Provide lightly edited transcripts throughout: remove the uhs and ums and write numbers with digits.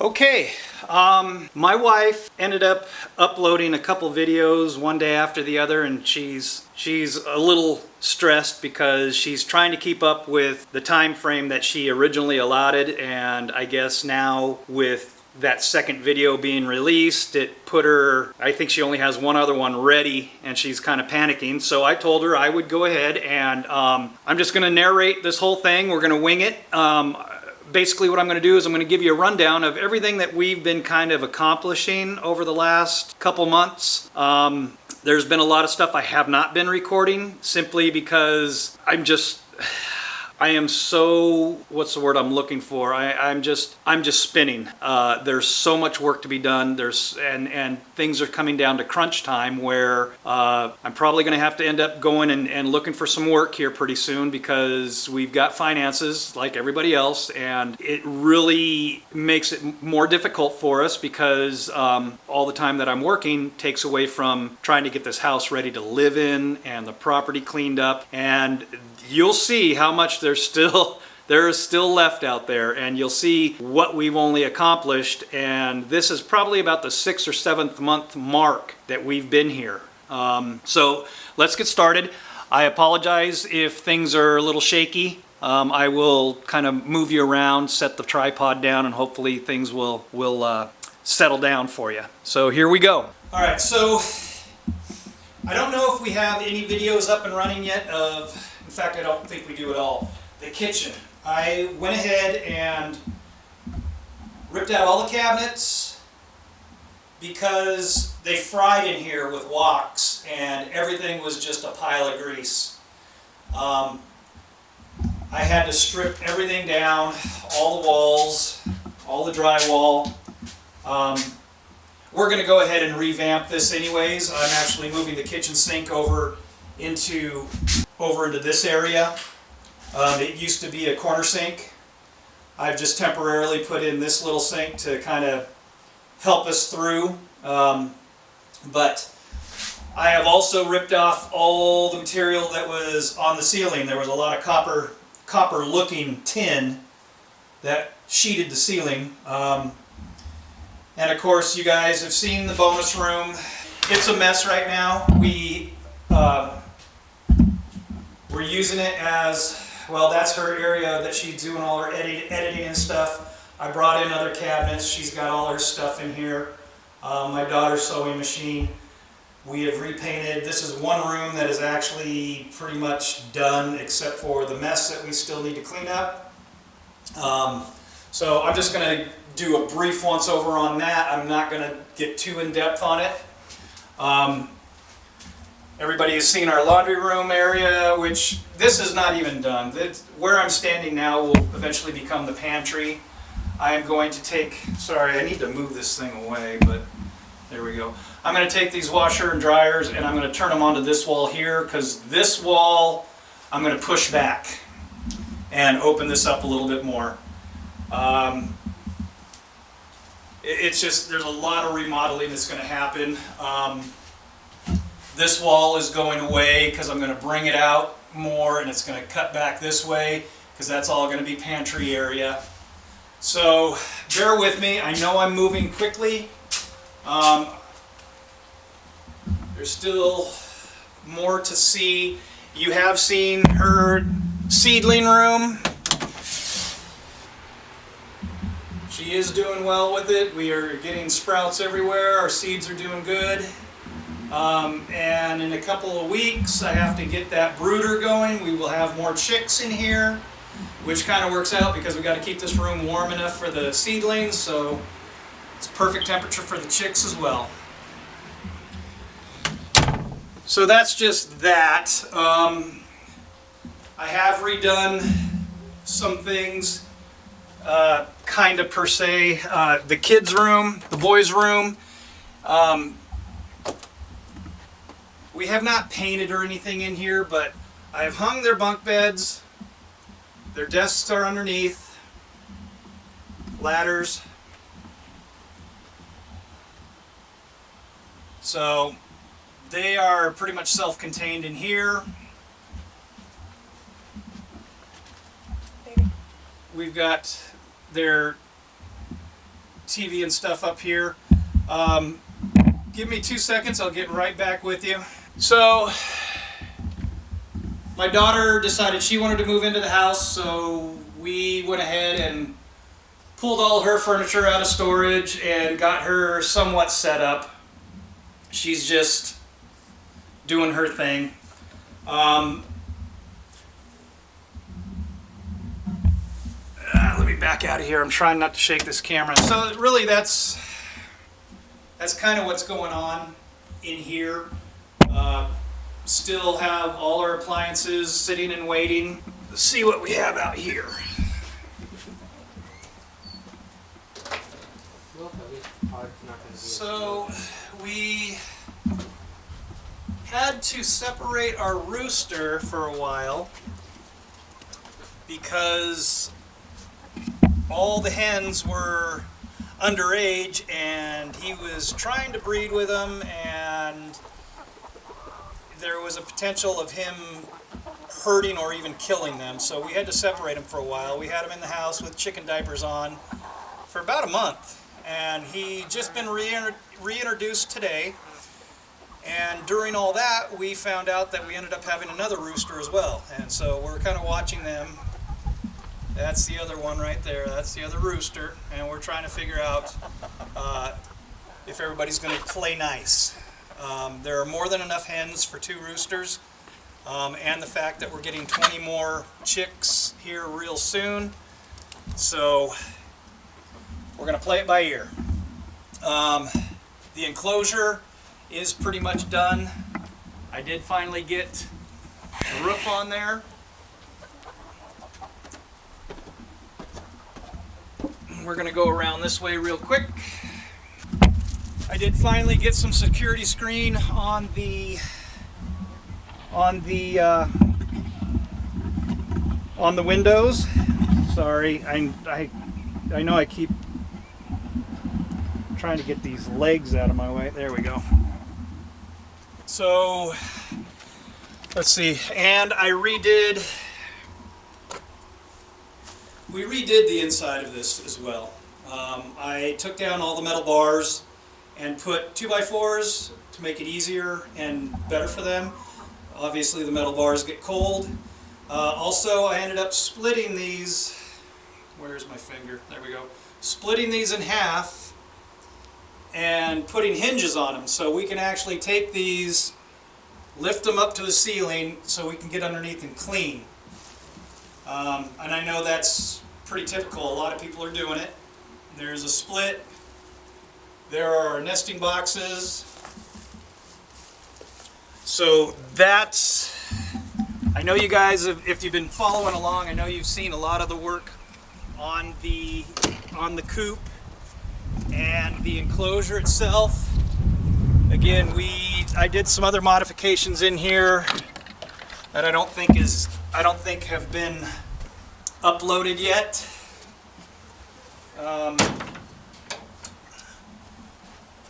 Okay, my wife ended up uploading a couple videos one day after the other, and she's a little stressed because she's trying to keep up with the time frame that she originally allotted, and I guess now with that second video being released, it put her, I think she only has one other one ready, and she's kind of panicking. So I told her I would go ahead and I'm just going to narrate this whole thing. We're going to wing it. Basically what I'm going to do is I'm going to give you a rundown of everything that we've been kind of accomplishing over the last couple months. There's been a lot of stuff I have not been recording simply because I am so, what's the word I'm looking for? I'm just spinning. There's so much work to be done. And things are coming down to crunch time where I'm probably going to have to end up going and looking for some work here pretty soon because we've got finances like everybody else, and it really makes it more difficult for us because all the time that I'm working takes away from trying to get this house ready to live in and the property cleaned up. And you'll see how much there is still left out there, and you'll see what we've only accomplished. And this is probably about the 6th or 7th month mark that we've been here. So let's get started. I apologize if things are a little shaky. I will kind of move you around, set the tripod down, and hopefully things will settle down for you. So here we go. All right, so I don't know if we have any videos up and running yet of, in fact, I don't think we do at all, the kitchen. I went ahead and ripped out all the cabinets because they fried in here with woks and everything was just a pile of grease. I had to strip everything down, all the walls, all the drywall. We're going to go ahead and revamp this anyways. I'm actually moving the kitchen sink over into this area. It used to be a corner sink. I've just temporarily put in this little sink to kind of help us through. But I have also ripped off all the material that was on the ceiling. There was a lot of copper looking tin that sheeted the ceiling. And of course you guys have seen the bonus room. It's a mess right now. We're using it as, well, that's her area that she's doing all her editing and stuff. I brought in other cabinets. She's got all her stuff in here. My daughter's sewing machine. We have repainted. This is one room that is actually pretty much done except for the mess that we still need to clean up. So I'm just going to do a brief once over on that. I'm not going to get too in depth on it. Everybody has seen our laundry room area, which this is not even done. Where I'm standing now will eventually become the pantry. I am going to take, sorry, I need to move this thing away, but there we go. I'm going to take these washer and dryers and I'm going to turn them onto this wall here, because this wall I'm going to push back and open this up a little bit more. It's just, there's a lot of remodeling that's going to happen. This wall is going away because I'm going to bring it out more, and it's going to cut back this way because that's all going to be pantry area. So bear with me. I know I'm moving quickly. There's still more to see. You have seen her seedling room. She is doing well with it. We are getting sprouts everywhere. Our seeds are doing good. And in a couple of weeks I have to get that brooder going. We will have more chicks in here, which kind of works out because we got to keep this room warm enough for the seedlings, so it's perfect temperature for the chicks as well. So that's just that. I have redone some things, kind of per se. The kids' room, the boys' room. We have not painted or anything in here, but I have hung their bunk beds. Their desks are underneath. Ladders. So they are pretty much self-contained in here. We've got their TV and stuff up here. Give me 2 seconds, I'll get right back with you. So, my daughter decided she wanted to move into the house, so we went ahead and pulled all her furniture out of storage and got her somewhat set up. She's just doing her thing. Let me back out of here. I'm trying not to shake this camera. So really that's kind of what's going on in here. Still have all our appliances sitting and waiting. Let's see what we have out here. So we had to separate our rooster for a while because all the hens were underage and he was trying to breed with them, and there was a potential of him hurting or even killing them, so we had to separate him for a while. We had him in the house with chicken diapers on for about a month, and he just been reintroduced today. And during all that, we found out that we ended up having another rooster as well, and so we're kind of watching them. That's the other one right there. That's the other rooster, and we're trying to figure out if everybody's going to play nice. There are more than enough hens for 2 roosters, and the fact that we're getting 20 more chicks here real soon, so we're going to play it by ear. The enclosure is pretty much done. I did finally get the roof on there. We're going to go around this way real quick. I did finally get some security screen on the windows. Sorry, I know I keep trying to get these legs out of my way. There we go. So let's see, and we redid the inside of this as well. I took down all the metal bars and put 2x4s to make it easier and better for them. Obviously the metal bars get cold. Also I ended up splitting these, where's my finger? There we go. Splitting these in half and putting hinges on them so we can actually take these, lift them up to the ceiling so we can get underneath and clean. And I know that's pretty typical. A lot of people are doing it. There's a split. There are nesting boxes. So that's, I know you guys, if you've been following along, I know you've seen a lot of the work on the coop and the enclosure itself. Again, I did some other modifications in here that I don't think have been uploaded yet.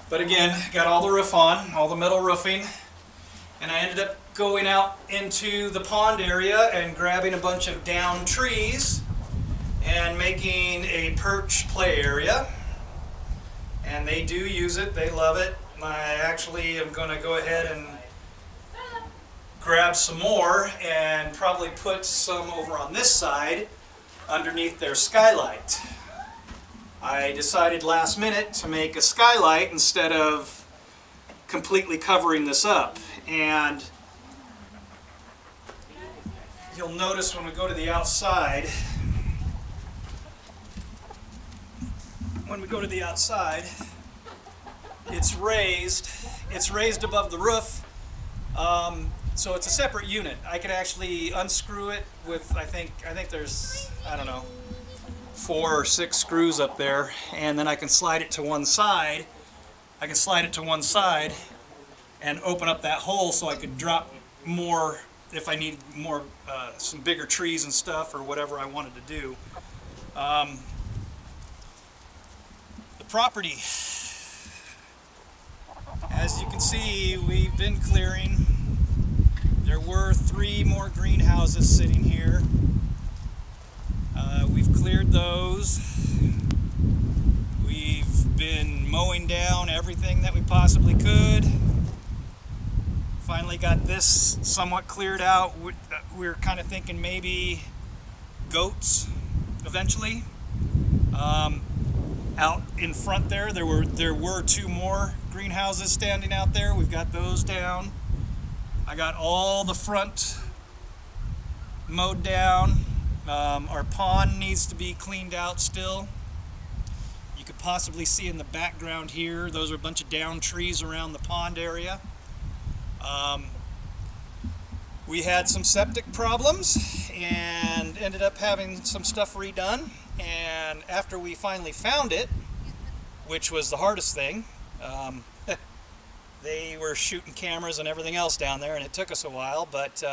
But again, got all the roof on, all the metal roofing, and I ended up going out into the pond area and grabbing a bunch of downed trees and making a perch play area. And they do use it, they love it. I actually am going to go ahead and grab some more and probably put some over on this side underneath their skylight. I decided last minute to make a skylight instead of completely covering this up, and you'll notice when we go to the outside, it's raised above the roof, so it's a separate unit. I could actually unscrew it with, I think there's, I don't know, 4 or 6 screws up there, and then I can slide it to one side. And open up that hole so I could drop more if I need more, some bigger trees and stuff or whatever I wanted to do. The property, as you can see, we've been clearing. There were 3 more greenhouses sitting here. We've cleared those. We've we possibly could. Finally got this somewhat cleared out. We were kind of thinking maybe goats eventually. Out in front there were two more greenhouses standing out there. We've got those down. I got all the front mowed down. Our pond needs to be cleaned out still. You could possibly see in the background here, those are a bunch of down trees around the pond area. We had some septic problems and ended up having some stuff redone. And after we finally found it, which was the hardest thing, they were shooting cameras and everything else down there, and it took us a while, but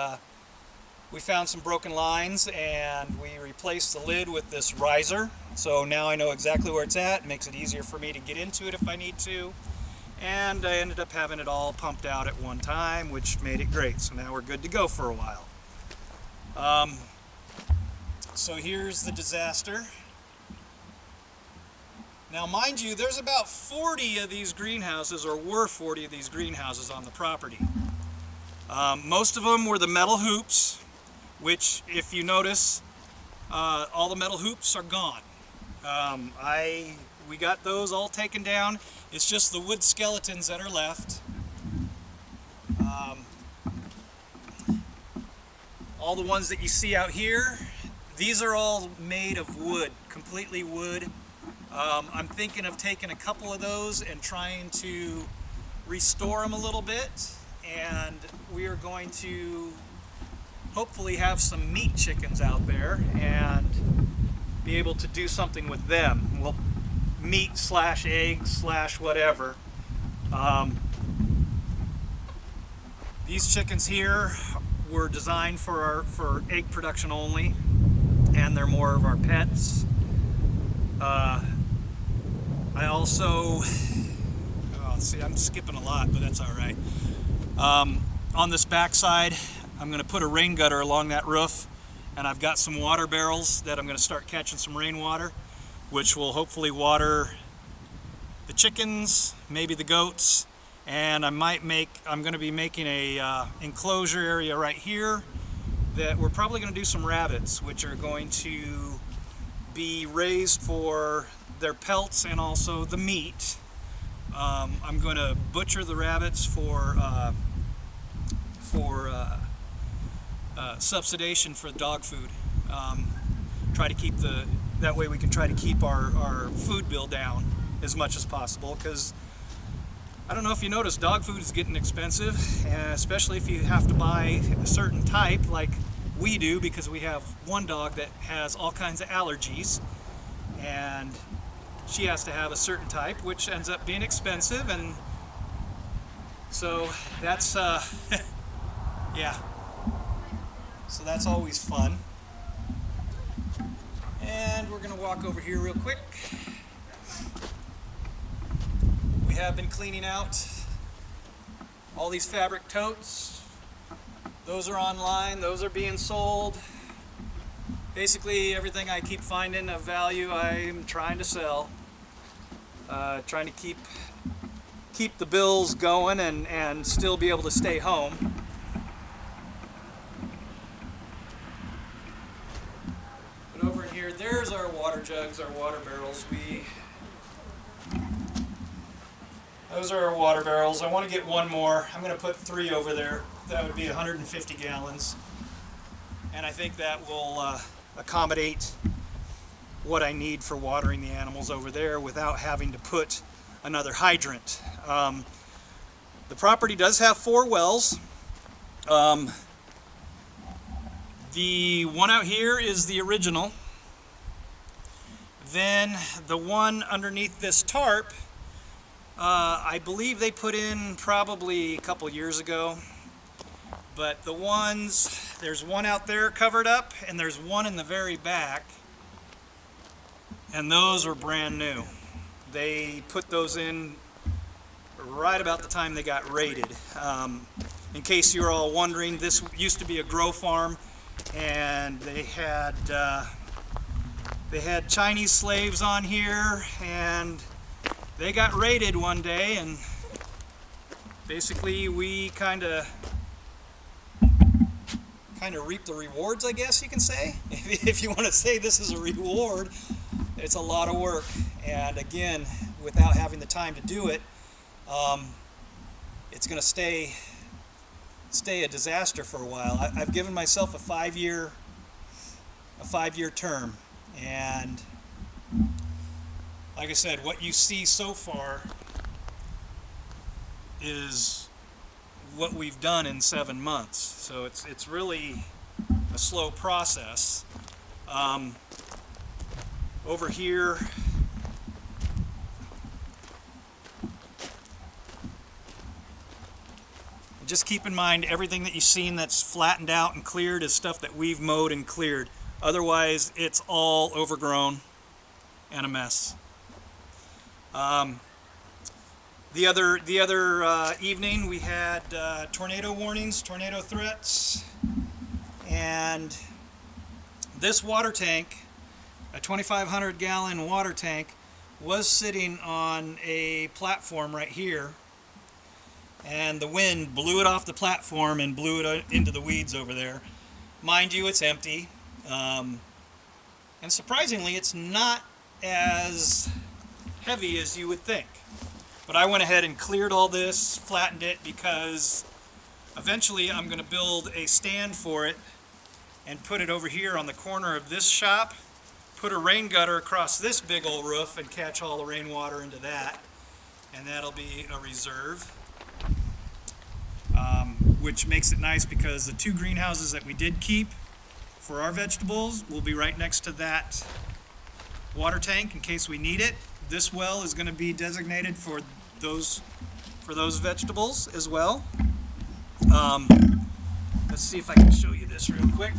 we found some broken lines and we replaced the lid with this riser. So now I know exactly where it's at. It makes it easier for me to get into it if I need to. And I ended up having it all pumped out at one time, which made it great. So now we're good to go for a while. So here's the disaster. Now mind you, there's about 40 of these greenhouses, or were 40 of these greenhouses on the property. Most of them were the metal hoops, which if you notice, all the metal hoops are gone. We got those all taken down. It's just the wood skeletons that are left. All the ones that you see out here, these are all made of wood, completely wood. I'm thinking of taking a couple of those and trying to restore them a little bit, and we are going to hopefully have some meat chickens out there and be able to do something with them. Well, meat slash eggs slash whatever. These chickens here were designed for egg production only, and they're more of our pets. I also, see, I'm skipping a lot, but that's all right. On this back side, I'm going to put a rain gutter along that roof, and I've got some water barrels that I'm going to start catching some rainwater, which will hopefully water the chickens, maybe the goats, and I'm going to be making a enclosure area right here that we're probably going to do some rabbits, which are going to be raised for their pelts and also the meat. I'm going to butcher the rabbits for subsidization for dog food. Try to keep that way we can try to keep our food bill down as much as possible, because I don't know if you noticed, dog food is getting expensive, and especially if you have to buy a certain type like we do, because we have one dog that has all kinds of allergies, and she has to have a certain type, which ends up being expensive. And so that's yeah, so that's always fun. And we're gonna walk over here real quick. We have been cleaning out all these fabric totes. Those are online, those are being sold. Basically everything I keep finding of value I'm trying to sell. Trying to keep the bills going and still be able to stay home. But over in here, there's our water jugs, our water barrels. Those are our water barrels. I want to get one more. I'm going to put 3 over there. That would be 150 gallons. And I think that will accommodate what I need for watering the animals over there without having to put another hydrant. The property does have 4 wells. The one out here is the original. Then the one underneath this tarp, I believe they put in probably a couple years ago. But the ones, there's one out there covered up, and there's one in the very back, and those are brand new. They put those in right about the time they got raided. In case you're all wondering, this used to be a grow farm, and they had Chinese slaves on here, and they got raided one day, and basically we kind of reap the rewards, I guess you can say. If you want to say this is a reward, it's a lot of work, and again, without having the time to do it, it's going to stay a disaster for a while. I've given myself a 5-year term, and like I said, what you see so far is what we've done in 7 months. So it's really a slow process. Over here, just keep in mind everything that you've seen that's flattened out and cleared is stuff that we've mowed and cleared. Otherwise, it's all overgrown and a mess. The other evening we had tornado warnings, tornado threats, and this water tank, a 2,500 gallon water tank, was sitting on a platform right here, and the wind blew it off the platform and blew it into the weeds over there. Mind you, it's empty, and surprisingly it's not as heavy as you would think. But I went ahead and cleared all this, flattened it, because eventually I'm going to build a stand for it and put it over here on the corner of this shop, put a rain gutter across this big old roof and catch all the rainwater into that, and that'll be a reserve, which makes it nice because the 2 greenhouses that we did keep for our vegetables will be right next to that water tank in case we need it. This well is going to be designated for those vegetables as well. Let's see if I can show you this real quick.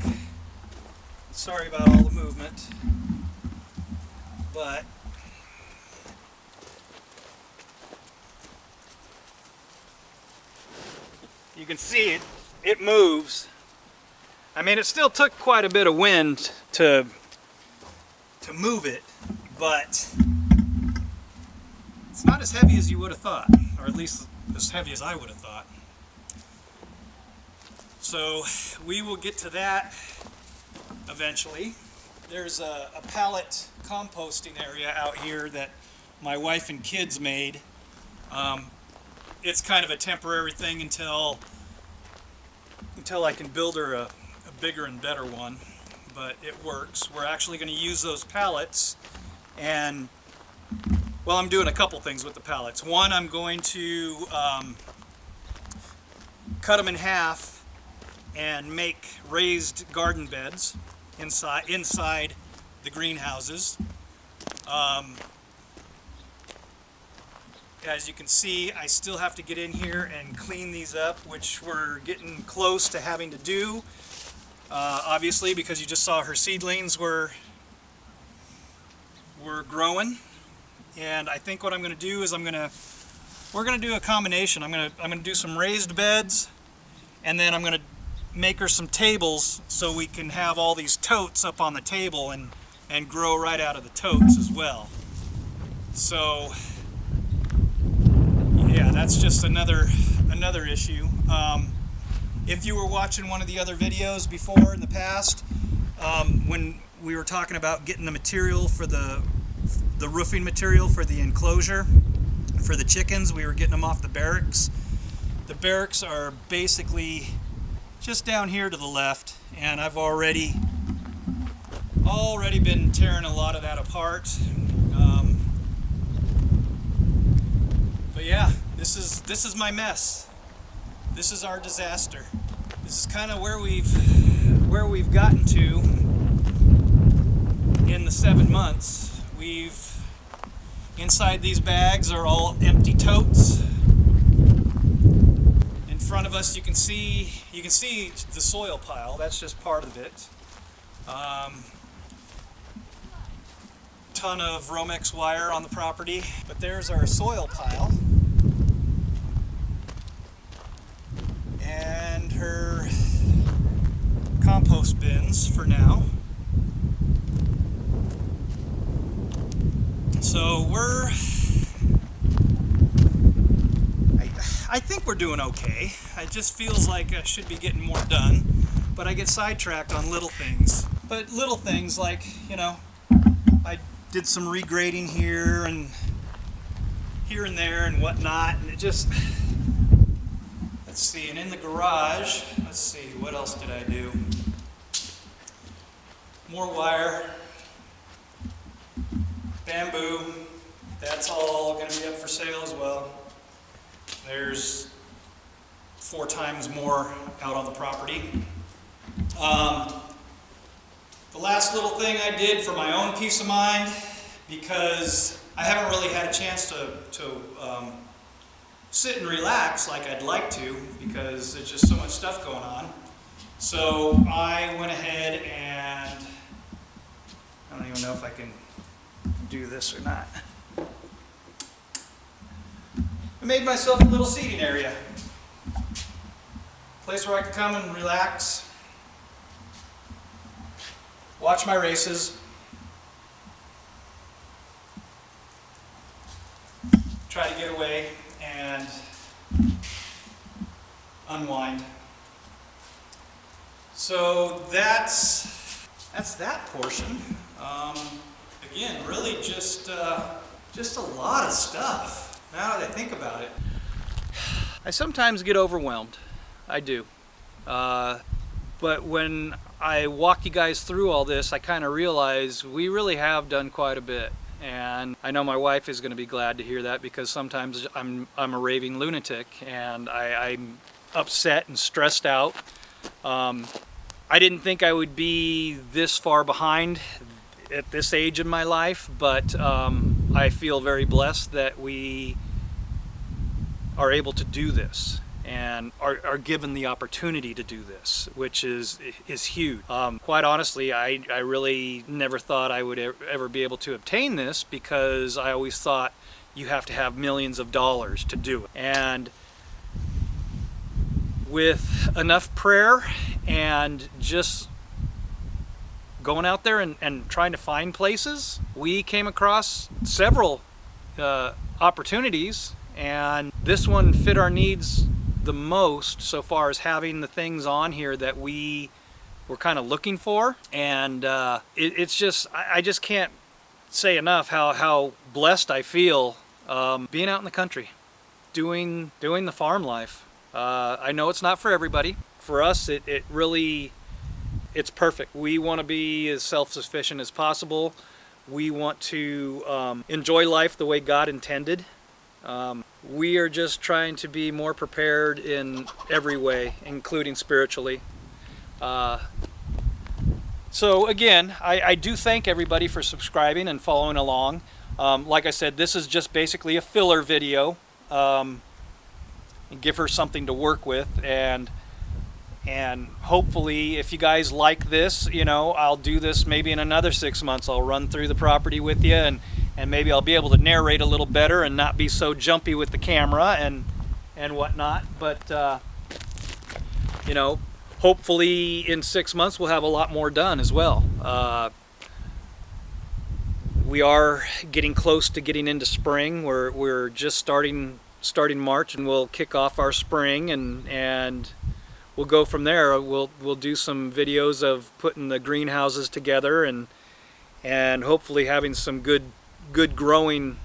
Sorry about all the movement, but you can see it moves. I mean, it still took quite a bit of wind to move it, but it's not as heavy as you would have thought, or at least as heavy as I would have thought. So we will get to that eventually. There's a pallet composting area out here that my wife and kids made. It's kind of a temporary thing until I can build her a bigger and better one, but it works. We're actually going to use those pallets, and well, I'm doing a couple things with the pallets. One, I'm going to cut them in half and make raised garden beds inside the greenhouses. As you can see, I still have to get in here and clean these up, which we're getting close to having to do. Obviously, because you just saw her seedlings were growing. And I think what I'm going to do is we're going to do a combination. I'm going to do some raised beds, and then I'm going to make her some tables so we can have all these totes up on the table and grow right out of the totes as well. So yeah, that's just another issue. If you were watching one of the other videos before in the past, when we were talking about getting the material for the roofing material for the enclosure for the chickens, we were getting them off the barracks. The barracks are basically just down here to the left, and I've already been tearing a lot of that apart. But yeah, this is my mess. This is our disaster. This is kind of where we've gotten to in the 7 months. Inside these bags are all empty totes. In front of us, you can see the soil pile. That's just part of it. Ton of Romex wire on the property, but there's our soil pile and her compost bins for now. So I think we're doing okay. It just feels like I should be getting more done, but I get sidetracked on little things. But little things like, you know, I did some regrading here and there and whatnot, and it just, let's see, and in the garage, let's see, what else did I do? More wire, bamboo, that's all going to be up for sale as well. There's 4 times more out on the property. The last little thing I did for my own peace of mind, because I haven't really had a chance to sit and relax like I'd like to, because there's just so much stuff going on. So I went ahead and, I don't even know if I can do this or not. I made myself a little seating area. Place where I can come and relax, watch my races, try to get away and unwind. So that's that portion. Again, really just a lot of stuff. Now that I think about it, I sometimes get overwhelmed. I do. But when I walk you guys through all this, I kind of realize we really have done quite a bit. And I know my wife is going to be glad to hear that, because sometimes I'm a raving lunatic and I'm upset and stressed out. I didn't think I would be this far behind at this age in my life, but I feel very blessed that we are able to do this and are given the opportunity to do this, which is huge. Quite honestly, I really never thought I would ever be able to obtain this, because I always thought you have to have millions of dollars to do it. And with enough prayer and just going out there and trying to find places, we came across several opportunities, and this one fit our needs the most so far as having the things on here that we were kind of looking for. And it's just, I just can't say enough how blessed I feel being out in the country, doing the farm life. I know it's not for everybody. For us, it really, it's perfect. We want to be as self-sufficient as possible. We want to enjoy life the way God intended. We are just trying to be more prepared in every way, including spiritually. So again, I do thank everybody for subscribing and following along. Like I said, this is just basically a filler video. Give her something to work with, and hopefully if you guys like this, you know, I'll do this maybe in another 6 months. I'll run through the property with you, and maybe I'll be able to narrate a little better and not be so jumpy with the camera and whatnot. But you know, hopefully in 6 months we'll have a lot more done as well. We are getting close to getting into spring. We're just starting March, and we'll kick off our spring, and we'll go from there. We'll do some videos of putting the greenhouses together, and hopefully having some good growing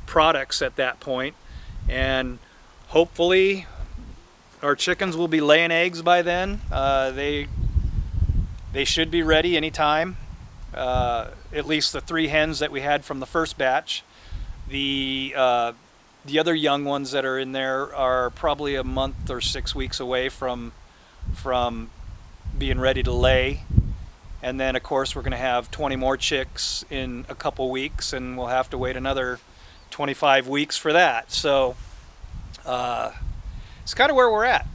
products at that point. And hopefully our chickens will be laying eggs by then. They should be ready anytime. At least the 3 hens that we had from the first batch. The other young ones that are in there are probably a month or 6 weeks away from being ready to lay. And then of course we're going to have 20 more chicks in a couple weeks, and we'll have to wait another 25 weeks for that. So it's kind of where we're at.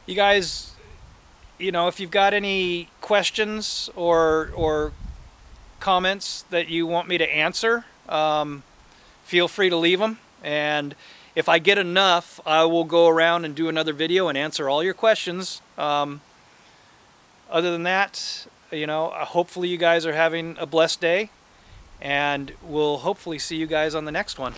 You guys, you know, if you've got any questions or comments that you want me to answer, feel free to leave them. And if I get enough, I will go around and do another video and answer all your questions. Other than that, you know, hopefully you guys are having a blessed day, and we'll hopefully see you guys on the next one.